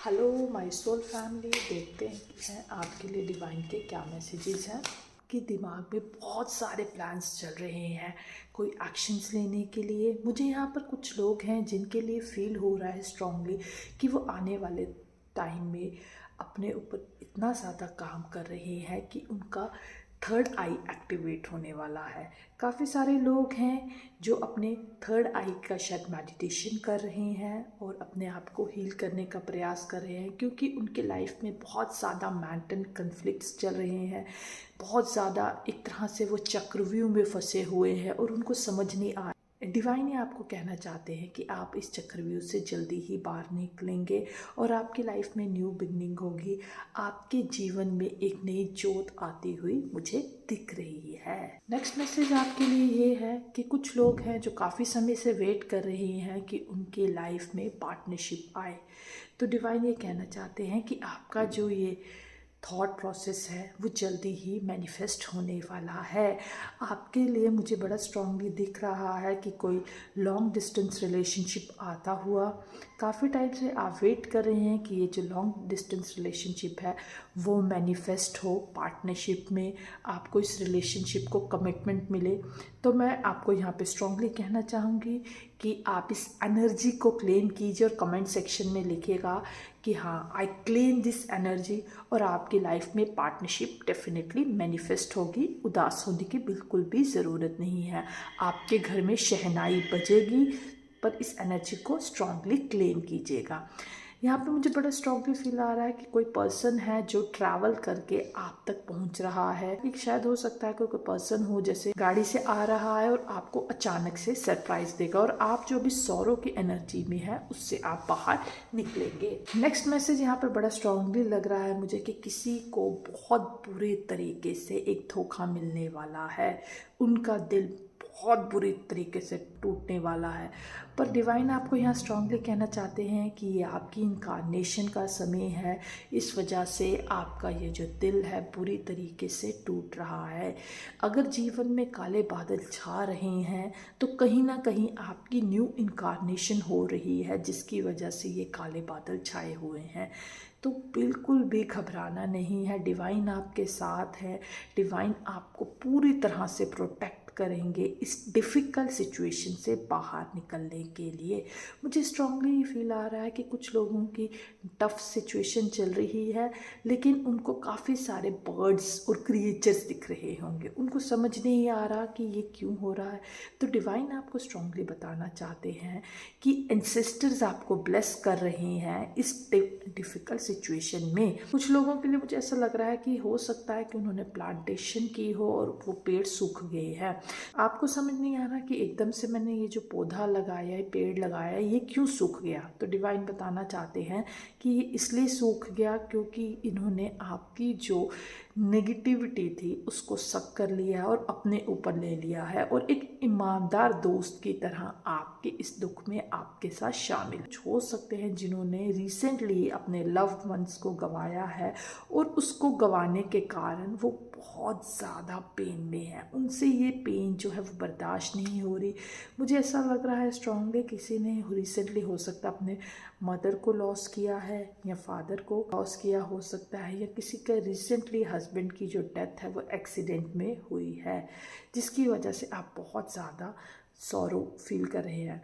Hello my soul family, देखते हैं आपके लिए डिवाइन के क्या मैसेजेस हैं। कि दिमाग में बहुत सारे प्लान्स चल रहे हैं कोई एक्शंस लेने के लिए। मुझे यहाँ पर कुछ लोग हैं जिनके लिए फील हो रहा है स्ट्रांगली कि वो आने वाले टाइम में अपने ऊपर इतना ज़्यादा काम कर रहे हैं कि उनका थर्ड आई एक्टिवेट होने वाला है। काफ़ी सारे लोग हैं जो अपने थर्ड आई का शायद मेडिटेशन कर रहे हैं और अपने आप को हील करने का प्रयास कर रहे हैं, क्योंकि उनके लाइफ में बहुत ज़्यादा मेंटल कन्फ्लिक्ट्स चल रहे हैं। बहुत ज़्यादा एक तरह से वो चक्रव्यूह में फंसे हुए हैं और उनको समझ नहीं आ। डिवाइन ये आपको कहना चाहते हैं कि आप इस चक्रव्यूह से जल्दी ही बाहर निकलेंगे और आपकी लाइफ में न्यू बिगनिंग होगी। आपके जीवन में एक नई जोत आती हुई मुझे दिख रही है। नेक्स्ट मैसेज आपके लिए ये है कि कुछ लोग हैं जो काफ़ी समय से वेट कर रहे हैं कि उनके लाइफ में पार्टनरशिप आए। तो डिवाइन ये कहना चाहते हैं कि आपका जो ये थॉट प्रोसेस है वो जल्दी ही मैनिफेस्ट होने वाला है। आपके लिए मुझे बड़ा स्ट्रांगली दिख रहा है कि कोई लॉन्ग डिस्टेंस रिलेशनशिप आता हुआ। काफ़ी टाइम से आप वेट कर रहे हैं कि ये जो लॉन्ग डिस्टेंस रिलेशनशिप है वो मैनिफेस्ट हो पार्टनरशिप में, आपको इस रिलेशनशिप को कमिटमेंट मिले। तो मैं आपको यहाँ पे स्ट्रांगली कहना चाहूँगी कि आप इस एनर्जी को क्लेम कीजिए और कमेंट सेक्शन में लिखिएगा कि हाँ, आई क्लेम दिस एनर्जी। और आपकी लाइफ में पार्टनरशिप डेफिनेटली मैनिफेस्ट होगी। उदास होने की बिल्कुल भी ज़रूरत नहीं है। आपके घर में शहनाई बजेगी, पर इस एनर्जी को स्ट्रांगली क्लेम कीजिएगा। यहाँ पे मुझे बड़ा स्ट्रांगली फील आ रहा है कि कोई पर्सन है जो ट्रैवल करके आप तक पहुँच रहा है। एक शायद हो सकता है कि कोई पर्सन हो जैसे गाड़ी से आ रहा है और आपको अचानक से सरप्राइज देगा और आप जो भी सौरों की एनर्जी में है उससे आप बाहर निकलेंगे। नेक्स्ट मैसेज यहाँ पर बड़ा स्ट्रांगली लग रहा है मुझे कि किसी को बहुत बुरे तरीके से एक धोखा मिलने वाला है। उनका दिल बहुत बुरी तरीके से टूटने वाला है। पर डिवाइन आपको यहाँ स्ट्रांगली कहना चाहते हैं कि ये आपकी इनकारनेशन का समय है। इस वजह से आपका ये जो दिल है बुरी तरीके से टूट रहा है। अगर जीवन में काले बादल छा रहे हैं तो कहीं ना कहीं आपकी न्यू इनकारनेशन हो रही है, जिसकी वजह से ये काले बादल छाए हुए हैं। तो बिल्कुल भी घबराना नहीं है, डिवाइन आपके साथ है। डिवाइन आपको पूरी तरह से प्रोटेक्ट करेंगे इस डिफ़िकल्ट सिचुएशन से बाहर निकलने के लिए। मुझे स्ट्रांगली फील आ रहा है कि कुछ लोगों की टफ सिचुएशन चल रही है, लेकिन उनको काफ़ी सारे बर्ड्स और क्रिएचर्स दिख रहे होंगे। उनको समझ नहीं आ रहा कि ये क्यों हो रहा है। तो डिवाइन आपको स्ट्रांगली बताना चाहते हैं कि एंसेस्टर्स आपको ब्लेस कर रहे हैं इस डिफ़िकल्ट सिचुएशन में। कुछ लोगों के लिए मुझे ऐसा लग रहा है कि हो सकता है कि उन्होंने प्लांटेशन की हो और वो पेड़ सूख गए हैं। आपको समझ नहीं आ रहा कि एकदम से मैंने ये जो पौधा लगाया है, पेड़ लगाया है, ये क्यों सूख गया। तो डिवाइन बताना चाहते हैं कि ये इसलिए सूख गया क्योंकि इन्होंने आपकी जो नेगेटिविटी थी उसको सक कर लिया और अपने ऊपर ले लिया है और एक ईमानदार दोस्त की तरह आपके इस दुख में आपके साथ शामिल हो सकते हैं, जिन्होंने रिसेंटली अपने लव्ड वंस को गंवाया है और उसको गंवाने के कारण वो बहुत ज़्यादा पेन में है। उनसे ये पेन जो है वो बर्दाश्त नहीं हो रही। मुझे ऐसा लग रहा है स्ट्रांगली किसी ने रिसेंटली हो सकता है अपने मदर को लॉस किया है या फादर को लॉस किया हो सकता है, या किसी का रिसेंटली हस्बैंड की जो डेथ है वो एक्सीडेंट में हुई है, जिसकी वजह से आप बहुत ज़्यादा सॉरो फील कर रहे हैं।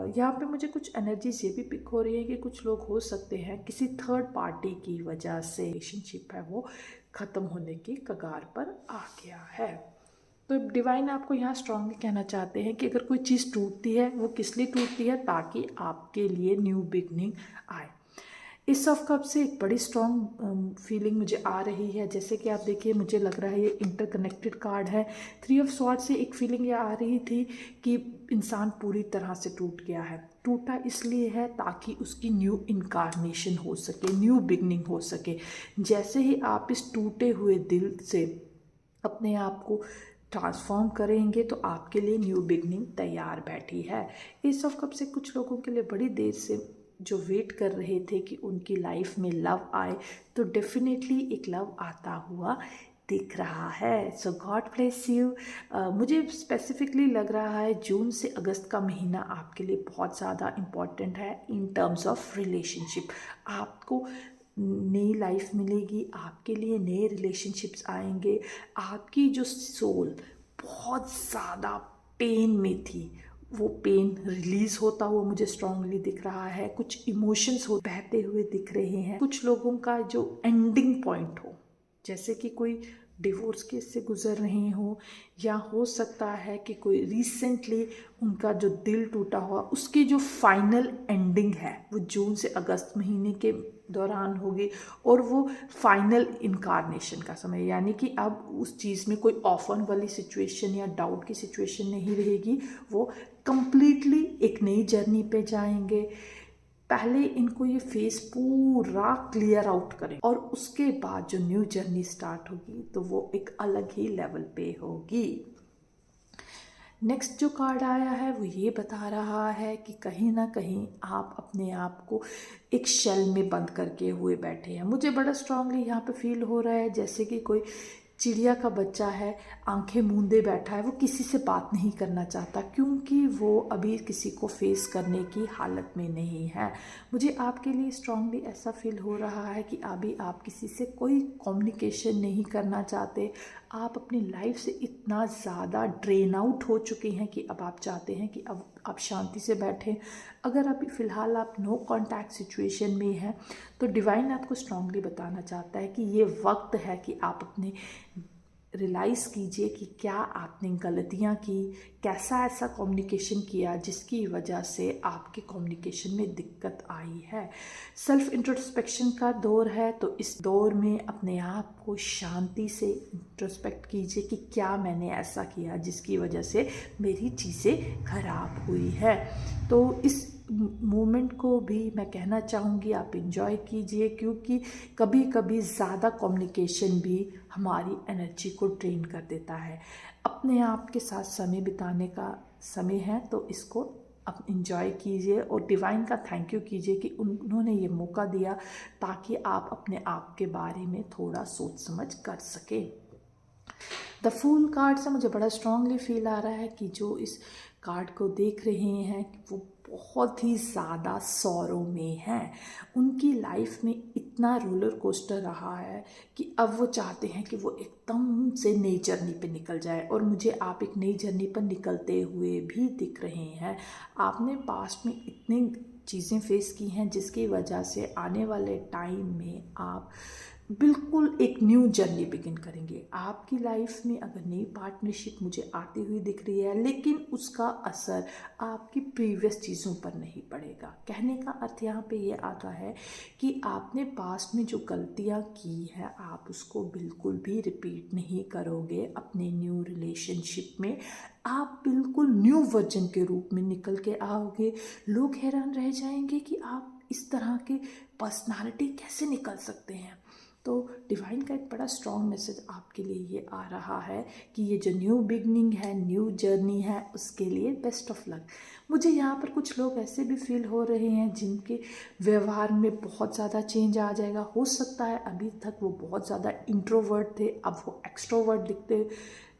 यहाँ पे मुझे कुछ एनर्जीज ये भी पिक हो रही है कि कुछ लोग हो सकते हैं किसी थर्ड पार्टी की वजह से रिलेशनशिप है वो ख़त्म होने की कगार पर आ गया है। तो डिवाइन आपको यहाँ स्ट्रांगली कहना चाहते हैं कि अगर कोई चीज़ टूटती है वो किस लिए टूटती है, ताकि आपके लिए न्यू बिगनिंग आए। इस ऑफ कप से एक बड़ी स्ट्रॉन्ग फीलिंग मुझे आ रही है। जैसे कि आप देखिए, मुझे लग रहा है ये इंटरकनेक्टेड कार्ड है। 3 ऑफ स्वॉर्ड से एक फीलिंग ये आ रही थी कि इंसान पूरी तरह से टूट गया है। टूटा इसलिए है ताकि उसकी न्यू इनकारनेशन हो सके, न्यू बिगनिंग हो सके। जैसे ही आप इस टूटे हुए दिल से अपने आप को ट्रांसफॉर्म करेंगे तो आपके लिए न्यू बिगनिंग तैयार बैठी है। एस ऑफ कप से कुछ लोगों के लिए बड़ी देर से जो वेट कर रहे थे कि उनकी लाइफ में लव आए, तो डेफिनेटली एक लव आता हुआ दिख रहा है। सो गॉड ब्लेस यू। मुझे स्पेसिफिकली लग रहा है जून से अगस्त का महीना आपके लिए बहुत ज़्यादा इम्पॉर्टेंट है इन टर्म्स ऑफ रिलेशनशिप। आपको नई लाइफ मिलेगी, आपके लिए नए रिलेशनशिप्स आएंगे। आपकी जो सोल बहुत ज़्यादा पेन में थी, वो पेन रिलीज होता हुआ मुझे स्ट्रांगली दिख रहा है। कुछ इमोशंस हो बहते हुए दिख रहे हैं। कुछ लोगों का जो एंडिंग पॉइंट हो, जैसे कि कोई डिवोर्स केस से गुजर रहे हो, या हो सकता है कि कोई रिसेंटली उनका जो दिल टूटा हुआ, उसकी जो फाइनल एंडिंग है वो जून से अगस्त महीने के दौरान होगी, और वो फाइनल इनकारनेशन का समय, यानी कि अब उस चीज़ में कोई ऑफन वाली सिचुएशन या डाउट की सिचुएशन नहीं रहेगी। वो कंप्लीटली एक नई जर्नी पे जाएंगे। पहले इनको ये फेस पूरा क्लियर आउट करें, और उसके बाद जो न्यू जर्नी स्टार्ट होगी तो वो एक अलग ही लेवल पे होगी। नेक्स्ट जो कार्ड आया है वो ये बता रहा है कि कहीं ना कहीं आप अपने आप को एक शेल में बंद करके हुए बैठे हैं। मुझे बड़ा स्ट्रांगली यहाँ पे फील हो रहा है जैसे कि कोई चिड़िया का बच्चा है, आंखें मूंदे बैठा है, वो किसी से बात नहीं करना चाहता क्योंकि वो अभी किसी को फेस करने की हालत में नहीं है। मुझे आपके लिए स्ट्रांगली ऐसा फील हो रहा है कि अभी आप किसी से कोई कम्युनिकेशन नहीं करना चाहते। आप अपनी लाइफ से इतना ज़्यादा ड्रेन आउट हो चुके हैं कि अब आप चाहते हैं कि अब आप शांति से बैठें। अगर अभी फ़िलहाल आप नो कांटेक्ट सिचुएशन में हैं तो डिवाइन आपको स्ट्रांगली बताना चाहता है कि ये वक्त है कि आप अपने रियलाइज़ कीजिए कि क्या आपने गलतियां की, कैसा ऐसा कम्युनिकेशन किया जिसकी वजह से आपके कम्युनिकेशन में दिक्कत आई है। सेल्फ इंट्रोस्पेक्शन का दौर है, तो इस दौर में अपने आप को शांति से इंट्रोस्पेक्ट कीजिए कि क्या मैंने ऐसा किया जिसकी वजह से मेरी चीज़ें खराब हुई है। तो इस मोमेंट को भी मैं कहना चाहूँगी आप इंजॉय कीजिए, क्योंकि कभी कभी ज़्यादा कम्युनिकेशन भी हमारी एनर्जी को ड्रेन कर देता है। अपने आप के साथ समय बिताने का समय है, तो इसको आप इंजॉय कीजिए और डिवाइन का थैंक यू कीजिए कि उन्होंने ये मौका दिया ताकि आप अपने आप के बारे में थोड़ा सोच समझ कर सकें। द फूल कार्ड से मुझे बड़ा स्ट्रांगली फील आ रहा है कि जो इस कार्ड को देख रहे हैं वो बहुत ही ज़्यादा सौरों में हैं। उनकी लाइफ में इतना रोलर कोस्टर रहा है कि अब वो चाहते हैं कि वो एकदम से नई जर्नी पे निकल जाए, और मुझे आप एक नई जर्नी पर निकलते हुए भी दिख रहे हैं। आपने पास्ट में इतनी चीज़ें फेस की हैं जिसकी वजह से आने वाले टाइम में आप बिल्कुल एक न्यू जर्नी बिगिन करेंगे। आपकी लाइफ में अगर नई पार्टनरशिप मुझे आती हुई दिख रही है, लेकिन उसका असर आपकी प्रीवियस चीज़ों पर नहीं पड़ेगा। कहने का अर्थ यहाँ पे ये आता है कि आपने पास्ट में जो गलतियाँ की हैं आप उसको बिल्कुल भी रिपीट नहीं करोगे। अपने न्यू रिलेशनशिप में आप बिल्कुल न्यू वर्जन के रूप में निकल के आओगे। लोग हैरान रह जाएंगे कि आप इस तरह के पर्सनालिटी कैसे निकल सकते हैं। तो डिवाइन का एक बड़ा स्ट्रॉन्ग मैसेज आपके लिए ये आ रहा है कि ये जो न्यू बिगनिंग है, न्यू जर्नी है, उसके लिए बेस्ट ऑफ लक। मुझे यहाँ पर कुछ लोग ऐसे भी फील हो रहे हैं जिनके व्यवहार में बहुत ज़्यादा चेंज आ जाएगा। हो सकता है अभी तक वो बहुत ज़्यादा इंट्रोवर्ट थे, अब वो एक्सट्रोवर्ट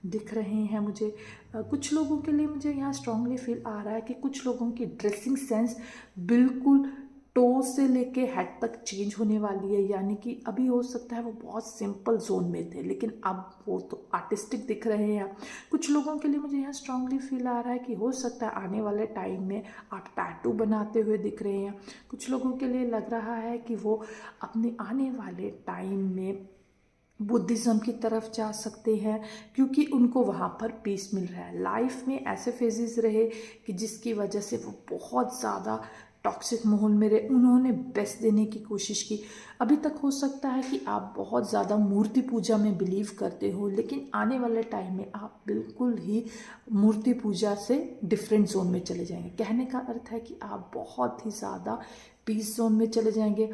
दिख रहे हैं। मुझे कुछ लोगों के लिए मुझे यहाँ स्ट्रांगली फील आ रहा है कि कुछ लोगों की ड्रेसिंग सेंस बिल्कुल टो से लेके हेड तक चेंज होने वाली है। यानी कि अभी हो सकता है वो बहुत सिंपल जोन में थे, लेकिन अब वो तो आर्टिस्टिक दिख रहे हैं। कुछ लोगों के लिए मुझे यहाँ स्ट्रांगली फील आ रहा है कि हो सकता है आने वाले टाइम में आप टैटू बनाते हुए दिख रहे हैं। कुछ लोगों के लिए लग रहा है कि वो अपने आने वाले टाइम में बुद्धिज़्म की तरफ जा सकते हैं, क्योंकि उनको वहाँ पर पीस मिल रहा है। लाइफ में ऐसे फेजेस रहे कि जिसकी वजह से वो बहुत ज़्यादा टॉक्सिक माहौल में रहे, उन्होंने बेस्ट देने की कोशिश की। अभी तक हो सकता है कि आप बहुत ज़्यादा मूर्ति पूजा में बिलीव करते हो, लेकिन आने वाले टाइम में आप बिल्कुल ही मूर्ति पूजा से डिफरेंट जोन में चले जाएंगे। कहने का अर्थ है कि आप बहुत ही ज़्यादा पीस जोन में चले जाएंगे।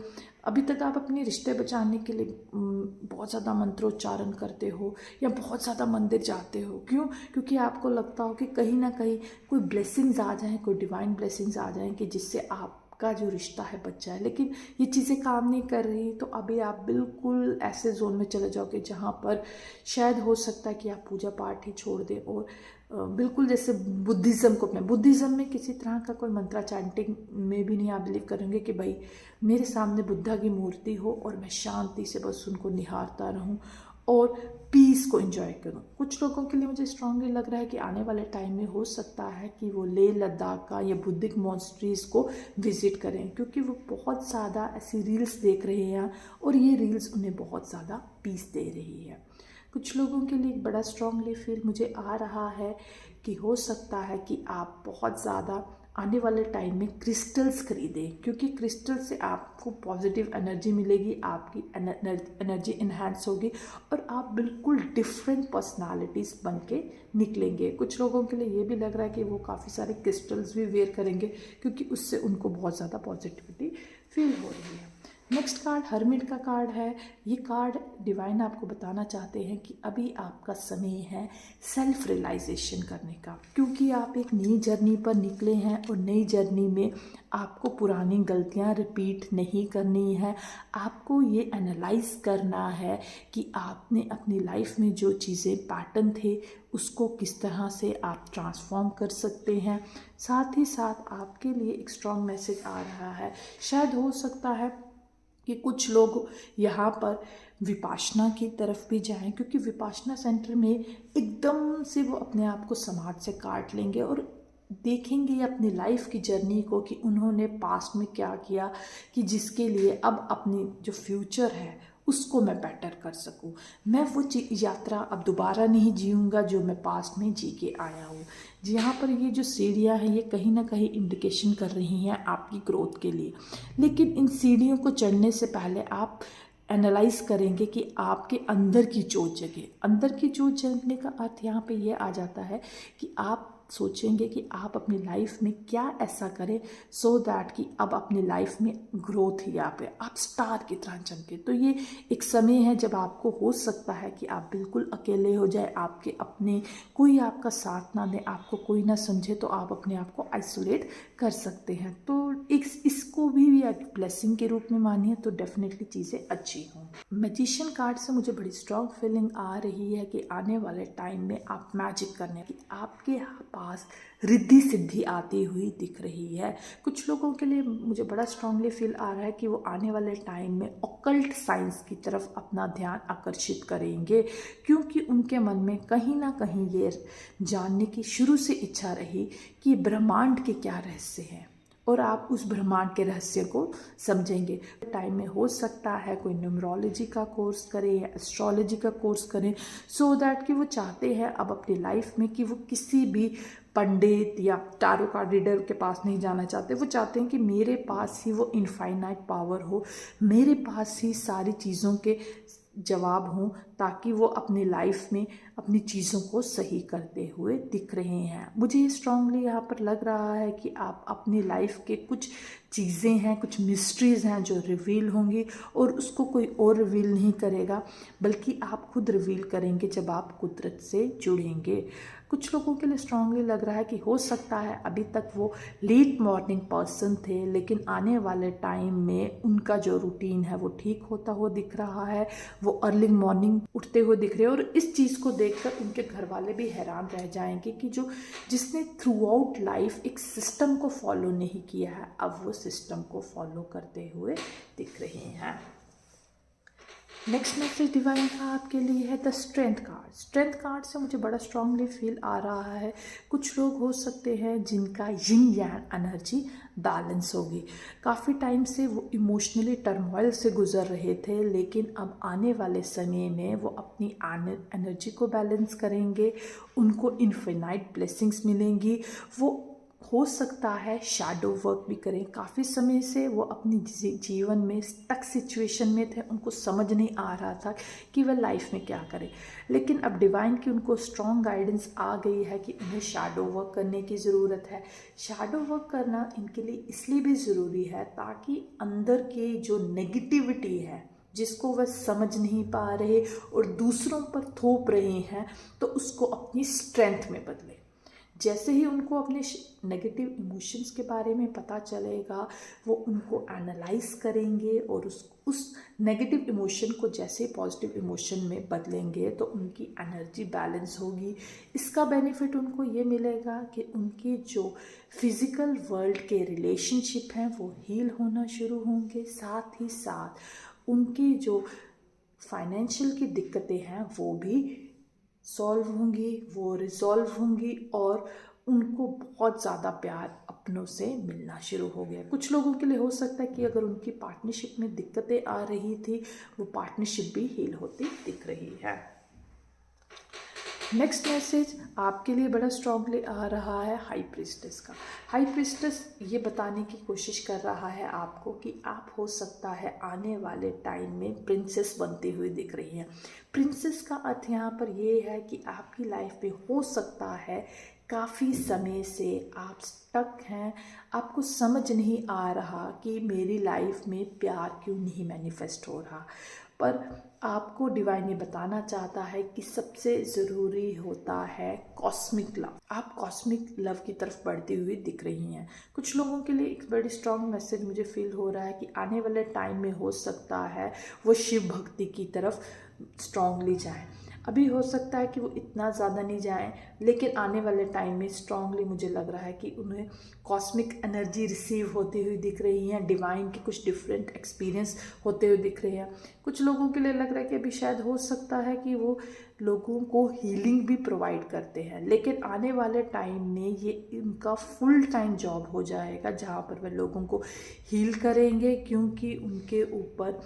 अभी तक आप अपने रिश्ते बचाने के लिए बहुत ज़्यादा मंत्रोच्चारण करते हो या बहुत ज़्यादा मंदिर जाते हो। क्यों? क्योंकि आपको लगता हो कि कहीं ना कहीं कोई ब्लेसिंग्स आ जाएं, कोई डिवाइन ब्लेसिंग्स आ जाएं कि जिससे आप आपका जो रिश्ता है बच जाए, लेकिन ये चीज़ें काम नहीं कर रही तो अभी आप बिल्कुल ऐसे जोन में चले जाओगे जहाँ पर शायद हो सकता है कि आप पूजा पाठ ही छोड़ दें और बिल्कुल जैसे बुद्धिज़्म को अपने बुद्धिज़्म में किसी तरह का कोई मंत्रा चैंटिंग में भी नहीं आप बिलीव करेंगे कि भाई मेरे सामने बुद्धा की मूर्ति हो और मैं शांति से बस उनको निहारता रहूं और पीस को एंजॉय करूं। कुछ लोगों के लिए मुझे स्ट्रांगली लग रहा है कि आने वाले टाइम में हो सकता है कि वो लेह लद्दाख का या बुद्धिक मॉन्स्ट्रीज को विजिट करें, क्योंकि वो बहुत ज़्यादा ऐसी रील्स देख रहे हैं और ये रील्स उन्हें बहुत ज़्यादा पीस दे रही है। कुछ लोगों के लिए बड़ा स्ट्रांगली फील मुझे आ रहा है कि हो सकता है कि आप बहुत ज़्यादा आने वाले टाइम में क्रिस्टल्स खरीदें, क्योंकि क्रिस्टल से आपको पॉजिटिव एनर्जी मिलेगी, आपकी एनर्जी इन्हांस होगी और आप बिल्कुल डिफरेंट पर्सनालिटीज़ बन के निकलेंगे। कुछ लोगों के लिए ये भी लग रहा है कि वो काफ़ी सारे क्रिस्टल्स भी वेयर करेंगे क्योंकि उससे उनको बहुत ज़्यादा पॉजिटिविटी फील हो रही है। नेक्स्ट कार्ड हर्मिट का कार्ड है। ये कार्ड डिवाइन आपको बताना चाहते हैं कि अभी आपका समय है सेल्फ रियलाइजेशन करने का, क्योंकि आप एक नई जर्नी पर निकले हैं और नई जर्नी में आपको पुरानी गलतियां रिपीट नहीं करनी है। आपको ये एनालाइज करना है कि आपने अपनी लाइफ में जो चीज़ें पैटर्न थे उसको किस तरह से आप ट्रांसफॉर्म कर सकते हैं। साथ ही साथ आपके लिए एक स्ट्रॉन्ग मैसेज आ रहा है। शायद हो सकता है कि कुछ लोग यहाँ पर विपाशना की तरफ भी जाएं, क्योंकि विपाशना सेंटर में एकदम से वो अपने आप को समाज से काट लेंगे और देखेंगे अपनी लाइफ की जर्नी को कि उन्होंने पास्ट में क्या किया कि जिसके लिए अब अपनी जो फ्यूचर है उसको मैं बेटर कर सकूं। मैं वो यात्रा अब दोबारा नहीं जीऊँगा जो मैं पास्ट में जी के आया हूँ। यहाँ पर ये जो सीढ़ियाँ हैं ये कहीं ना कहीं इंडिकेशन कर रही हैं आपकी ग्रोथ के लिए, लेकिन इन सीढ़ियों को चढ़ने से पहले आप एनालाइज करेंगे कि आपके अंदर की चोट जगे। अंदर की चोट जगने का अर्थ यहाँ पे ये आ जाता है कि आप सोचेंगे कि आप अपनी लाइफ में क्या ऐसा करें सो दैट कि अब अपनी लाइफ में ग्रोथ यहाँ पे आप स्टार की तरह चमके। तो ये एक समय है जब आपको हो सकता है कि आप बिल्कुल अकेले हो जाए, आपके अपने कोई आपका साथ ना दे, आपको कोई ना समझे, तो आप अपने आप को आइसोलेट कर सकते हैं। तो इसको भी एक ब्लेसिंग के रूप में मानिए तो डेफिनेटली चीज़ें अच्छी हों। मैजिशियन कार्ड से मुझे बड़ी स्ट्रॉन्ग फीलिंग आ रही है कि आने वाले टाइम में आप मैजिक करने की आपके पास रिद्धि सिद्धि आती हुई दिख रही है। कुछ लोगों के लिए मुझे बड़ा स्ट्रांगली फील आ रहा है कि वो आने वाले टाइम में ऑकल्ट साइंस की तरफ अपना ध्यान आकर्षित करेंगे, क्योंकि उनके मन में कहीं ना कहीं ये जानने की शुरू से इच्छा रही कि ब्रह्मांड के क्या रहस्य हैं और आप उस ब्रह्मांड के रहस्य को समझेंगे। टाइम में हो सकता है कोई न्यूमरोलॉजी का कोर्स करें या एस्ट्रोलॉजी का कोर्स करें, सो दैट कि वो चाहते हैं अब अपनी लाइफ में कि वो किसी भी पंडित या टारो कार्ड रीडर के पास नहीं जाना चाहते। वो चाहते हैं कि मेरे पास ही वो इनफाइनाइट पावर हो, मेरे पास ही सारी चीज़ों के जवाब हों, ताकि वो अपनी लाइफ में अपनी चीज़ों को सही करते हुए दिख रहे हैं। मुझे स्ट्रांगली यहाँ पर लग रहा है कि आप अपनी लाइफ के कुछ चीज़ें हैं, कुछ मिस्ट्रीज़ हैं जो रिवील होंगी और उसको कोई और रिवील नहीं करेगा, बल्कि आप खुद रिवील करेंगे जब आप कुदरत से जुड़ेंगे। कुछ लोगों के लिए स्ट्रांगली लग रहा है कि हो सकता है अभी तक वो लेट मॉर्निंग पर्सन थे, लेकिन आने वाले टाइम में उनका जो रूटीन है वो ठीक होता हुआ दिख रहा है। वो अर्ली मॉर्निंग उठते हुए दिख रहे हैं और इस चीज़ को देखकर उनके घर वाले भी हैरान रह जाएंगे कि जिसने थ्रू आउट लाइफ एक सिस्टम को फॉलो नहीं किया है, अब वो सिस्टम को फॉलो करते हुए दिख रहे हैं। नेक्स्ट मैसेज डिवाइन का आपके लिए है the strength card. Strength card से मुझे बड़ा स्ट्रांगली फील आ रहा है कुछ लोग हो सकते हैं जिनका यिन यांग एनर्जी बैलेंस होगी। काफ़ी टाइम से वो इमोशनली टर्मोइल से गुजर रहे थे, लेकिन अब आने वाले समय में वो अपनी एनर्जी को बैलेंस करेंगे, उनको इनफिनाइट ब्लेसिंग्स मिलेंगी। वो हो सकता है शैडो वर्क भी करें। काफ़ी समय से वो अपनी जीवन में स्टक सिचुएशन में थे, उनको समझ नहीं आ रहा था कि वह लाइफ में क्या करें, लेकिन अब डिवाइन की उनको स्ट्रॉन्ग गाइडेंस आ गई है कि उन्हें शैडो वर्क करने की ज़रूरत है। शैडो वर्क करना इनके लिए इसलिए भी ज़रूरी है ताकि अंदर के जो नेगेटिविटी है जिसको वह समझ नहीं पा रहे और दूसरों पर थोप रहे हैं, तो उसको अपनी स्ट्रेंथ में बदले। जैसे ही उनको अपने नेगेटिव इमोशंस के बारे में पता चलेगा, वो उनको एनालाइज करेंगे और उस नेगेटिव इमोशन को जैसे पॉजिटिव इमोशन में बदलेंगे तो उनकी एनर्जी बैलेंस होगी। इसका बेनिफिट उनको ये मिलेगा कि उनकी जो फिज़िकल वर्ल्ड के रिलेशनशिप हैं वो हील होना शुरू होंगे, साथ ही साथ उनकी जो फाइनेंशियल की दिक्कतें हैं वो भी सॉल्व होंगी, वो रिजॉल्व होंगी और उनको बहुत ज़्यादा प्यार अपनों से मिलना शुरू हो गया। कुछ लोगों के लिए हो सकता है कि अगर उनकी पार्टनरशिप में दिक्कतें आ रही थी, वो पार्टनरशिप भी हील होती दिख रही है। नेक्स्ट मैसेज आपके लिए बड़ा स्ट्रांगली आ रहा है हाई प्रीस्टेस का। हाई प्रीस्टेस ये बताने की कोशिश कर रहा है आपको कि आप हो सकता है आने वाले टाइम में प्रिंसेस बनती हुई दिख रही हैं। प्रिंसेस का अर्थ यहाँ पर ये है कि आपकी लाइफ में हो सकता है काफ़ी समय से आप स्टक हैं, आपको समझ नहीं आ रहा कि मेरी लाइफ में प्यार क्यों नहीं मैनिफेस्ट हो रहा, पर आपको डिवाइन ये बताना चाहता है कि सबसे ज़रूरी होता है कॉस्मिक लव। आप कॉस्मिक लव की तरफ बढ़ती हुई दिख रही हैं। कुछ लोगों के लिए एक बड़ी स्ट्रॉन्ग मैसेज मुझे फील हो रहा है कि आने वाले टाइम में हो सकता है वो शिव भक्ति की तरफ स्ट्रांगली जाएं। अभी हो सकता है कि वो इतना ज़्यादा नहीं जाएं, लेकिन आने वाले टाइम में स्ट्रांगली मुझे लग रहा है कि उन्हें कॉस्मिक एनर्जी रिसीव होती हुई दिख रही हैं, डिवाइन के कुछ डिफरेंट एक्सपीरियंस होते हुए दिख रहे हैं। कुछ लोगों के लिए लग रहा है कि अभी शायद हो सकता है कि वो लोगों को हीलिंग भी प्रोवाइड करते हैं, लेकिन आने वाले टाइम में ये इनका फुल टाइम जॉब हो जाएगा जहाँ पर वे लोगों को हील करेंगे, क्योंकि उनके ऊपर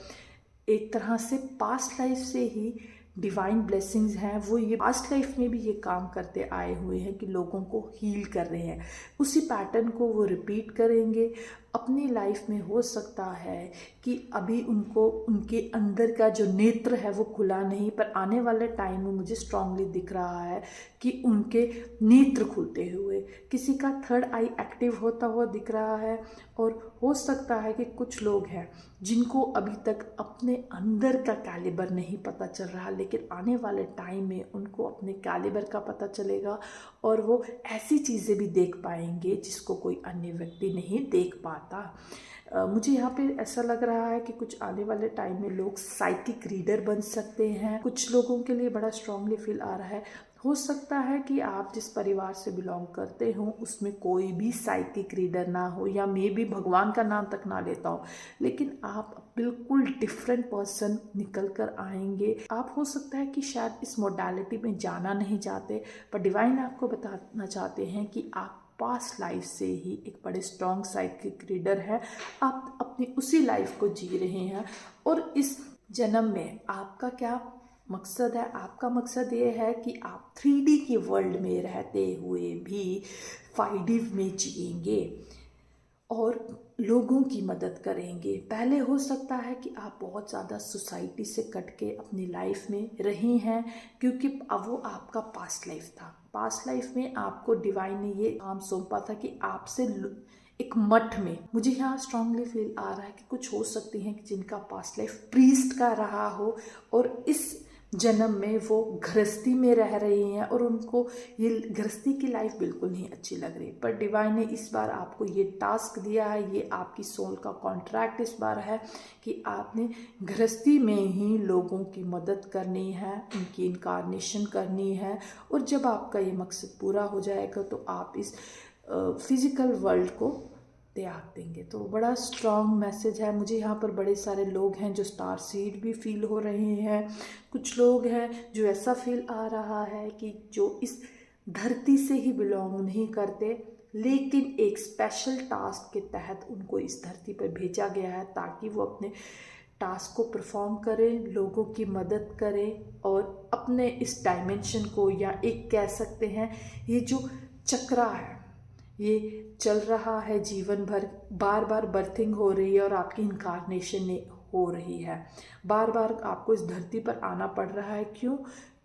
एक तरह से पास्ट लाइफ से ही डिवाइन ब्लेसिंग्स हैं। वो ये पास्ट लाइफ में भी ये काम करते आए हुए हैं कि लोगों को हील कर रहे हैं। उसी पैटर्न को वो रिपीट करेंगे अपनी लाइफ में। हो सकता है कि अभी उनको उनके अंदर का जो नेत्र है वो खुला नहीं, पर आने वाले टाइम में मुझे स्ट्रांगली दिख रहा है कि उनके नेत्र खुलते हुए, किसी का थर्ड आई एक्टिव होता हुआ दिख रहा है। और हो सकता है कि कुछ लोग हैं जिनको अभी तक अपने अंदर का कैलिबर नहीं पता चल रहा, लेकिन आने वाले टाइम में उनको अपने कैलिबर का पता चलेगा और वो ऐसी चीज़ें भी देख पाएंगे जिसको कोई अन्य व्यक्ति नहीं देख पाता। मुझे यहाँ पे ऐसा लग रहा है कि कुछ आने वाले टाइम में लोग साइकिक रीडर बन सकते हैं। कुछ लोगों के लिए बड़ा स्ट्रांगली फील आ रहा है, हो सकता है कि आप जिस परिवार से बिलोंग करते हो उसमें कोई भी साइकिक रीडर ना हो, या मे भी भगवान का नाम तक ना लेता हो, लेकिन आप बिल्कुल डिफरेंट पर्सन निकल कर आएंगे। आप हो सकता है कि शायद इस मोडालिटी में जाना नहीं चाहते, पर डिवाइन आपको बताना चाहते हैं कि आप पास्ट लाइफ से ही एक बड़े स्ट्रॉन्ग साइकिक रीडर है। आप अपनी उसी लाइफ को जी रहे हैं और इस जन्म में आपका क्या मकसद है? आपका मकसद ये है कि आप 3D के वर्ल्ड में रहते हुए भी 5D में जिएंगे और लोगों की मदद करेंगे। पहले हो सकता है कि आप बहुत ज़्यादा सोसाइटी से कट के अपनी लाइफ में रहे हैं, क्योंकि अब वो आपका पास्ट लाइफ था। पास्ट लाइफ में आपको डिवाइन ने ये काम सौंपा था कि आपसे एक मठ में, मुझे यहाँ स्ट्रांगली फील आ रहा है कि कुछ हो सकती हैं कि जिनका पास्ट लाइफ प्रीस्ट का रहा हो और इस जन्म में वो गृहस्थी में रह रही हैं और उनको ये गृहस्थी की लाइफ बिल्कुल नहीं अच्छी लग रही, पर डिवाइन ने इस बार आपको ये टास्क दिया है, ये आपकी सोल का कॉन्ट्रैक्ट इस बार है कि आपने गृहस्थी में ही लोगों की मदद करनी है, उनकी इनकारनेशन करनी है। और जब आपका ये मकसद पूरा हो जाएगा तो आप इस फिज़िकल वर्ल्ड को त्याग देंगे। तो बड़ा स्ट्रॉन्ग मैसेज है। मुझे यहाँ पर बड़े सारे लोग हैं जो स्टार सीड भी फील हो रहे हैं। कुछ लोग हैं जो ऐसा फील आ रहा है कि जो इस धरती से ही बिलोंग नहीं करते, लेकिन एक स्पेशल टास्क के तहत उनको इस धरती पर भेजा गया है ताकि वो अपने टास्क को परफॉर्म करें, लोगों की मदद करें और अपने इस डायमेंशन को, या एक कह सकते हैं ये जो चक्रा है ये चल रहा है जीवन भर, बार बार बर्थिंग हो रही है और आपकी इनकारनेशन हो रही है, बार बार आपको इस धरती पर आना पड़ रहा है। क्यों?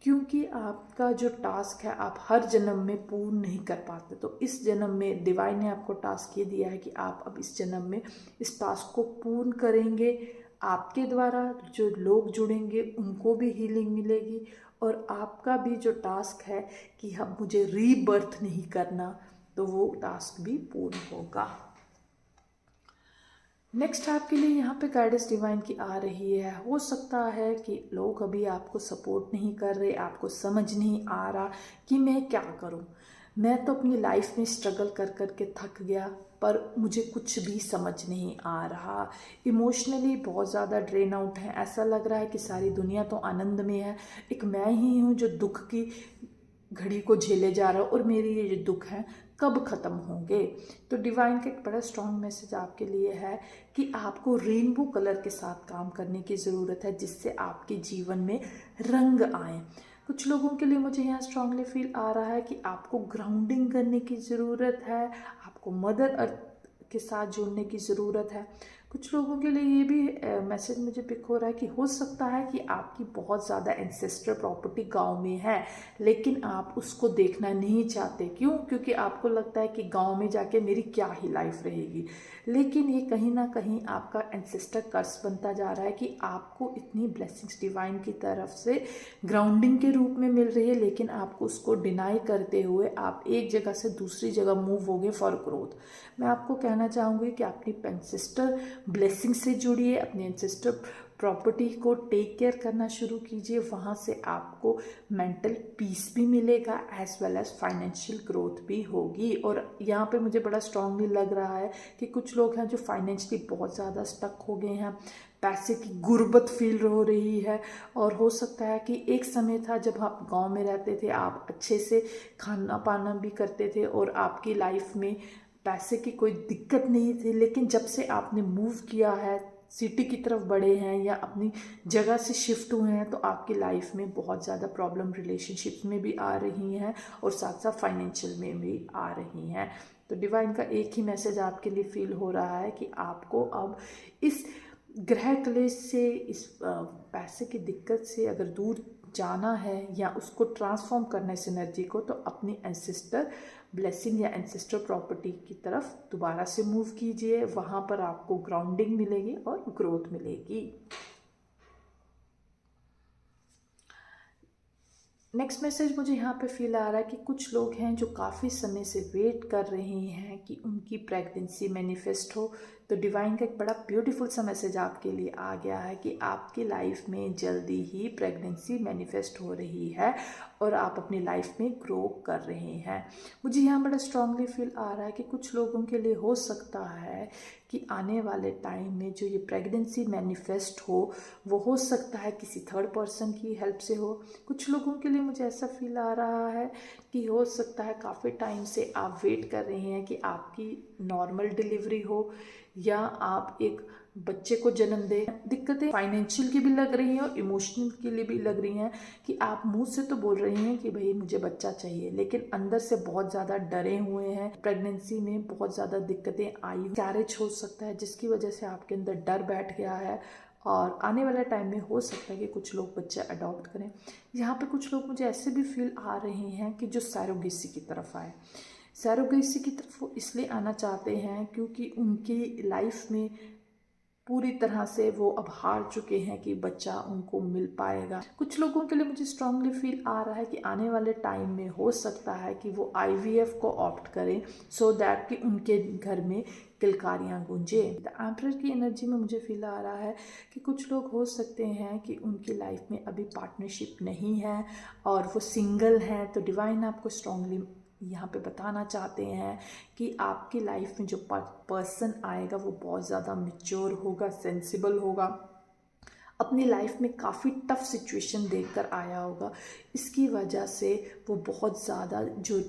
क्योंकि आपका जो टास्क है आप हर जन्म में पूर्ण नहीं कर पाते। तो इस जन्म में डिवाइन ने आपको टास्क ये दिया है कि आप अब इस जन्म में इस टास्क को पूर्ण करेंगे। आपके द्वारा जो लोग जुड़ेंगे उनको भी हीलिंग मिलेगी और आपका भी जो टास्क है कि अब मुझे रीबर्थ नहीं करना, तो वो टास्क भी पूर्ण होगा। नेक्स्ट आपके लिए यहाँ पे गाइडेंस डिवाइन की आ रही है। हो सकता है कि लोग अभी आपको सपोर्ट नहीं कर रहे, आपको समझ नहीं आ रहा कि मैं क्या करूँ। मैं तो अपनी लाइफ में स्ट्रगल कर कर के थक गया, पर मुझे कुछ भी समझ नहीं आ रहा। इमोशनली बहुत ज़्यादा ड्रेन आउट है। ऐसा लग रहा है कि सारी दुनिया तो आनंद में है, एक मैं ही हूँ जो दुख की घड़ी को झेले जा रहा हूँ, और मेरे ये जो दुख हैं कब ख़त्म होंगे। तो डिवाइन का एक बड़ा स्ट्रॉन्ग मैसेज आपके लिए है कि आपको रेनबो कलर के साथ काम करने की ज़रूरत है, जिससे आपके जीवन में रंग आए। कुछ लोगों के लिए मुझे यहाँ स्ट्रांगली फील आ रहा है कि आपको ग्राउंडिंग करने की ज़रूरत है, आपको मदर अर्थ के साथ जुड़ने की ज़रूरत है। कुछ लोगों के लिए ये भी मैसेज मुझे पिक हो रहा है कि हो सकता है कि आपकी बहुत ज़्यादा एंसेस्टर प्रॉपर्टी गांव में है, लेकिन आप उसको देखना नहीं चाहते। क्यों? क्योंकि आपको लगता है कि गांव में जाके मेरी क्या ही लाइफ रहेगी। लेकिन ये कहीं ना कहीं आपका एंसेस्टर कर्स बनता जा रहा है कि आपको इतनी ब्लेसिंग्स डिवाइन की तरफ से ग्राउंडिंग के रूप में मिल रही है, लेकिन आपको उसको डिनाई करते हुए आप एक जगह से दूसरी जगह मूव होगे फॉर ग्रोथ। मैं आपको कहना चाहूँगी कि अपनी एंसेस्टर ब्लेसिंग से जुड़िए, अपने एंसेस्टर प्रॉपर्टी को टेक केयर करना शुरू कीजिए। वहाँ से आपको मेंटल पीस भी मिलेगा as well as financial growth भी होगी। और यहाँ पे मुझे बड़ा स्ट्रांगली लग रहा है कि कुछ लोग हैं जो फाइनेंशियली बहुत ज़्यादा स्टक हो गए हैं, पैसे की गुर्बत फील हो रही है। और हो सकता है कि एक समय था जब आप गांव में रहते थे, आप अच्छे से खाना पाना भी करते थे और आपकी लाइफ में पैसे की कोई दिक्कत नहीं थी। लेकिन जब से आपने मूव किया है, सिटी की तरफ बढ़े हैं या अपनी जगह से शिफ्ट हुए हैं, तो आपकी लाइफ में बहुत ज़्यादा प्रॉब्लम रिलेशनशिप्स में भी आ रही हैं और साथ साथ फाइनेंशियल में भी आ रही हैं। तो डिवाइन का एक ही मैसेज आपके लिए फील हो रहा है कि आपको अब इस ग्रह क्लेश से, इस पैसे की दिक्कत से अगर दूर जाना है या उसको ट्रांसफॉर्म करना है इस एनर्जी को, तो अपनी एंसेस्टर ब्लेसिंग या एंसेस्टर प्रॉपर्टी की तरफ दोबारा से मूव कीजिए। वहाँ पर आपको ग्राउंडिंग मिलेगी और ग्रोथ मिलेगी। नेक्स्ट मैसेज मुझे यहाँ पे फील आ रहा है कि कुछ लोग हैं जो काफ़ी समय से वेट कर रहे हैं कि उनकी प्रेगनेंसी मैनिफेस्ट हो। तो डिवाइन का एक बड़ा ब्यूटीफुल सा मैसेज आपके लिए आ गया है कि आपकी लाइफ में जल्दी ही प्रेगनेंसी मैनिफेस्ट हो रही है और आप अपनी लाइफ में ग्रो कर रहे हैं। मुझे यहाँ बड़ा स्ट्रांगली फील आ रहा है कि कुछ लोगों के लिए हो सकता है कि आने वाले टाइम में जो ये प्रेगनेंसी मैनिफेस्ट वो हो सकता है किसी थर्ड पर्सन की हेल्प से हो। कुछ लोगों के लिए मुझे ऐसा फील आ रहा है कि हो सकता है काफ़ी टाइम से आप वेट कर रहे हैं कि आपकी नॉर्मल डिलीवरी हो या आप एक बच्चे को जन्म दें। दिक्कतें फाइनेंशियल की भी लग रही हैं और इमोशनल के लिए भी लग रही हैं कि आप मुंह से तो बोल रहे हैं कि भाई मुझे बच्चा चाहिए, लेकिन अंदर से बहुत ज़्यादा डरे हुए हैं। प्रेगनेंसी में बहुत ज़्यादा दिक्कतें आई, कैरेज हो सकता है जिसकी वजह से आपके अंदर डर बैठ गया है और आने वाले टाइम में हो सकता है कि कुछ लोग बच्चे अडॉप्ट करें। यहाँ पे कुछ लोग मुझे ऐसे भी फील आ रहे हैं कि जो सैरोगेसी की तरफ आए। सैरोगेसी की तरफ वो इसलिए आना चाहते हैं क्योंकि उनकी लाइफ में पूरी तरह से वो अब हार चुके हैं कि बच्चा उनको मिल पाएगा। कुछ लोगों के लिए मुझे स्ट्रांगली फील आ रहा है कि आने वाले टाइम में हो सकता है कि वो IVF को ऑप्ट करें सो दैट कि उनके घर में किलकारियाँ गूंजे। द एम्परर की एनर्जी में मुझे फील आ रहा है कि कुछ लोग हो सकते हैं कि उनकी लाइफ में अभी पार्टनरशिप नहीं है और वो सिंगल हैं। तो डिवाइन आपको स्ट्रांगली यहाँ पे बताना चाहते हैं कि आपकी लाइफ में जो पर्सन आएगा वो बहुत ज़्यादा मैच्योर होगा, सेंसिबल होगा, अपनी लाइफ में काफ़ी टफ सिचुएशन देखकर आया होगा। इसकी वजह से वो बहुत ज़्यादा जो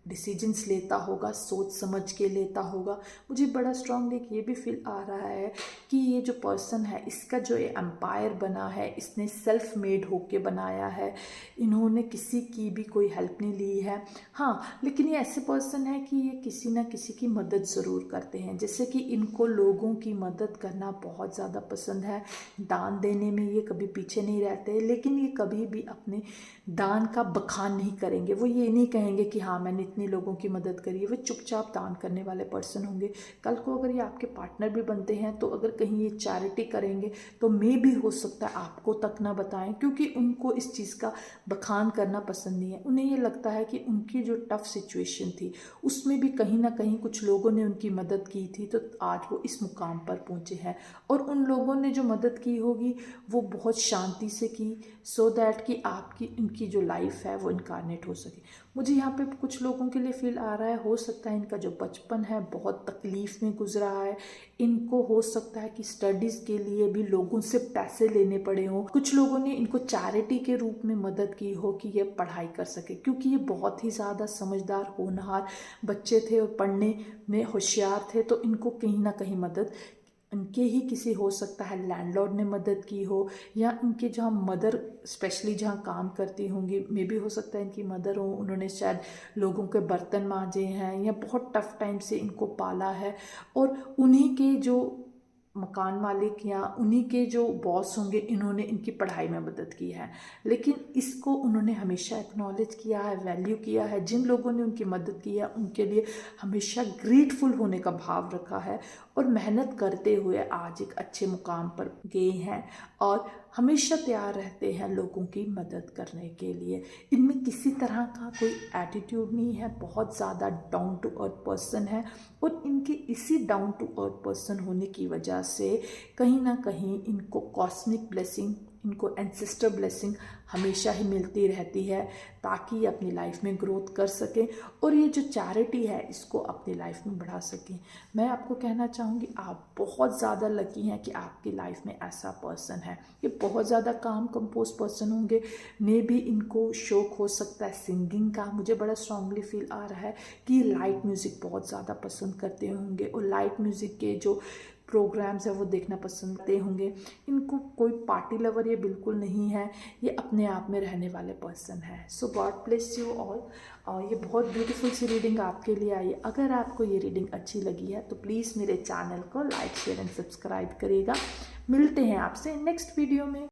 डिसीजंस लेता होगा सोच समझ के लेता होगा। मुझे बड़ा स्ट्रांगली ये भी फील आ रहा है कि ये जो पर्सन है इसका जो ये एम्पायर बना है, इसने सेल्फ मेड होके बनाया है, इन्होंने किसी की भी कोई हेल्प नहीं ली है। हाँ, लेकिन ये ऐसे पर्सन है कि ये किसी ना किसी की मदद ज़रूर करते हैं, जैसे कि इनको लोगों की मदद करना बहुत ज़्यादा पसंद है। दान देने में ये कभी पीछे नहीं रहते, लेकिन ये कभी भी अपने दान का बखान नहीं करेंगे। वो ये नहीं कहेंगे कि हाँ मैंने इतने इतने लोगों की मदद करी है, वो चुपचाप दान करने वाले पर्सन होंगे। कल को अगर ये आपके पार्टनर भी बनते हैं तो अगर कहीं ये चैरिटी करेंगे तो मे भी हो सकता है आपको तक ना बताएं, क्योंकि उनको इस चीज़ का बखान करना पसंद नहीं है। उन्हें ये लगता है कि उनकी जो टफ सिचुएशन थी उसमें भी कहीं ना कहीं कुछ लोगों ने उनकी मदद की थी, तो आज वो इस मुकाम पर पहुँचे हैं। और उन लोगों ने जो मदद की होगी वो बहुत शांति से की, सो दैट कि आपकी इनकी जो लाइफ है वो इनकारनेट हो सके। मुझे यहाँ पे कुछ लोगों के लिए फील आ रहा है, हो सकता है इनका जो बचपन है बहुत तकलीफ़ में गुजरा है, इनको हो सकता है कि स्टडीज़ के लिए भी लोगों से पैसे लेने पड़े हों, कुछ लोगों ने इनको चैरिटी के रूप में मदद की हो कि ये पढ़ाई कर सके, क्योंकि ये बहुत ही ज़्यादा समझदार होनहार बच्चे थे और पढ़ने में होशियार थे, तो इनको कहीं ना कहीं मदद इनके ही किसी हो सकता है लैंडलॉर्ड ने मदद की हो, या इनके जहाँ मदर स्पेशली जहाँ काम करती होंगी, मे भी हो सकता है इनकी मदर हो, उन्होंने शायद लोगों के बर्तन मांजे हैं या बहुत टफ टाइम से इनको पाला है, और उन्हीं के जो मकान मालिक या उन्हीं के जो बॉस होंगे इन्होंने इनकी पढ़ाई में मदद की है। लेकिन इसको उन्होंने हमेशा एक्नॉलेज किया है, वैल्यू किया है। जिन लोगों ने उनकी मदद की है उनके लिए हमेशा ग्रेटफुल होने का भाव रखा है, और मेहनत करते हुए आज एक अच्छे मुकाम पर गए हैं और हमेशा तैयार रहते हैं लोगों की मदद करने के लिए। इनमें किसी तरह का कोई एटीट्यूड नहीं है, बहुत ज़्यादा डाउन टू अर्थ पर्सन है, और इनके इसी डाउन टू अर्थ पर्सन होने की वजह से कहीं ना कहीं इनको कॉस्मिक ब्लेसिंग, इनको एंसेस्टर ब्लेसिंग हमेशा ही मिलती रहती है, ताकि ये अपनी लाइफ में ग्रोथ कर सकें और ये जो चैरिटी है इसको अपनी लाइफ में बढ़ा सकें। मैं आपको कहना चाहूँगी आप बहुत ज़्यादा लकी हैं कि आपकी लाइफ में ऐसा पर्सन है। ये बहुत ज़्यादा काम कंपोज पर्सन होंगे, मे भी इनको शौक हो सकता है सिंगिंग का। मुझे बड़ा स्ट्रांगली फील आ रहा है कि लाइट म्यूज़िक बहुत ज़्यादा पसंद करते होंगे, और लाइट म्यूज़िक के जो प्रोग्राम्स है वो देखना पसंद करते होंगे। इनको कोई पार्टी लवर ये बिल्कुल नहीं है, ये अपने आप में रहने वाले पर्सन है। सो गॉड ब्लेस यू ऑल। और ये बहुत ब्यूटीफुल सी रीडिंग आपके लिए आई है। अगर आपको ये रीडिंग अच्छी लगी है तो प्लीज़ मेरे चैनल को लाइक शेयर एंड सब्सक्राइब करिएगा। मिलते हैं आपसे नेक्स्ट वीडियो में।